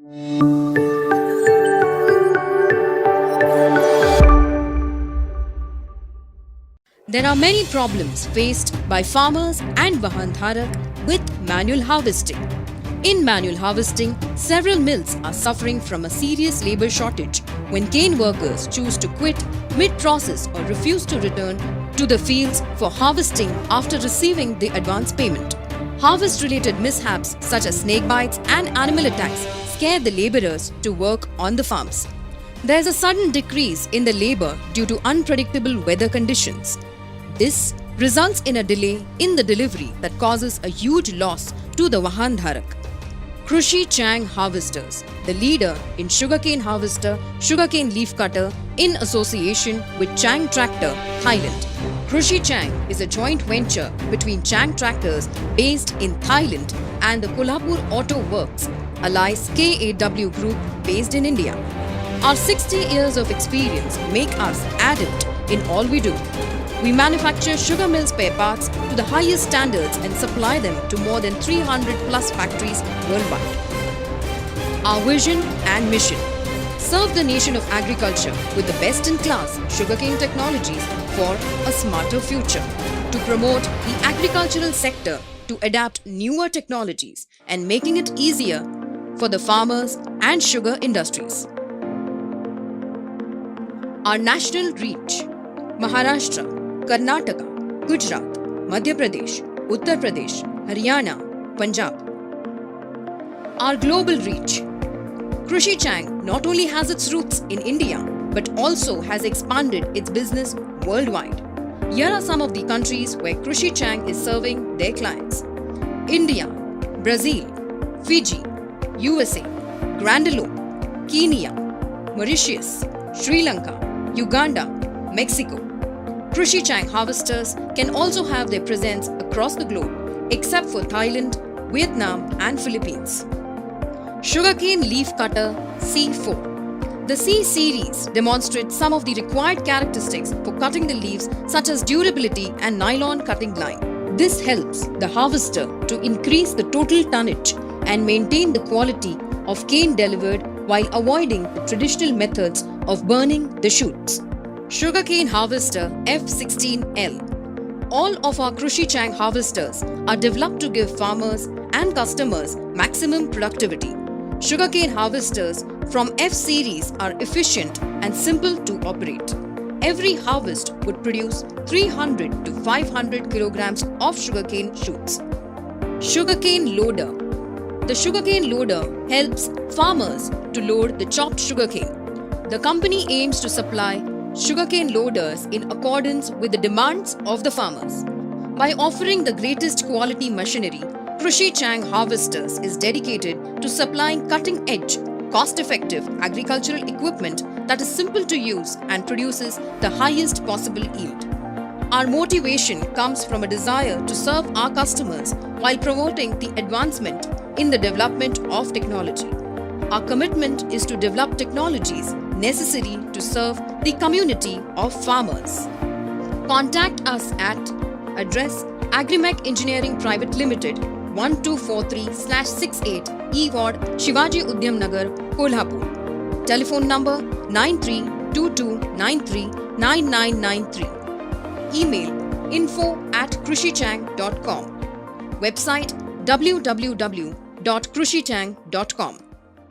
There are many problems faced by farmers and Vahan Dharak with manual harvesting. In manual harvesting, several mills are suffering from a serious labor shortage when cane workers choose to quit mid-process or refuse to return to the fields for harvesting after receiving the advance payment. Harvest-related mishaps such as snake bites and animal attacks scare the laborers to work on the farms. There is a sudden decrease in the labor due to unpredictable weather conditions. This results in a delay in the delivery that causes a huge loss to the Vahan Dharak. Krushi Chang Harvesters, the leader in sugarcane harvester, sugarcane leaf cutter in association with Chang Tractor, Thailand. Krushi Chang is a joint venture between Chang Tractors based in Thailand and the Kolhapur Auto Works, alias KAW Group based in India. Our 60 years of experience make us adept in all we do. We manufacture sugar mill spare parts to the highest standards and supply them to more than 300 plus factories worldwide. Our vision and mission: serve the nation of agriculture with the best-in-class sugarcane technologies for a smarter future. To promote the agricultural sector to adapt newer technologies and making it easier for the farmers and sugar industries. Our national reach: Maharashtra, Karnataka, Gujarat, Madhya Pradesh, Uttar Pradesh, Haryana, Punjab. Our global reach: Krushi Chang not only has its roots in India but also has expanded its business worldwide. Here are some of the countries where Krushi Chang is serving their clients: India, Brazil, Fiji, USA, Guadeloupe, Kenya, Mauritius, Sri Lanka, Uganda, Mexico. Krushi Chang Harvesters can also have their presence across the globe except for Thailand, Vietnam and Philippines. Sugarcane Leaf Cutter C4. The C series demonstrates some of the required characteristics for cutting the leaves such as durability and nylon cutting line. This helps the harvester to increase the total tonnage and maintain the quality of cane delivered while avoiding the traditional methods of burning the shoots. Sugarcane Harvester F16L. All of our Krushi Chang harvesters are developed to give farmers and customers maximum productivity. Sugarcane harvesters from F series are efficient and simple to operate. Every harvest would produce 300 to 500 kilograms of sugarcane shoots. Sugarcane Loader. The sugarcane loader helps farmers to load the chopped sugarcane. The company aims to supply sugarcane loaders in accordance with the demands of the farmers. By offering the greatest quality machinery, Krushi Chang Harvesters is dedicated to supplying cutting-edge, cost-effective agricultural equipment that is simple to use and produces the highest possible yield. Our motivation comes from a desire to serve our customers while promoting the advancement in the development of technology. Our commitment is to develop technologies necessary to serve the community of farmers. Contact us at address Agrimech Engineering Private Limited, 1243/68 E Ward, Shivaji Udhyam Nagar, Kolhapur. Telephone number 9322939993. Email info@krushichang.com. Website www.krushichang.com.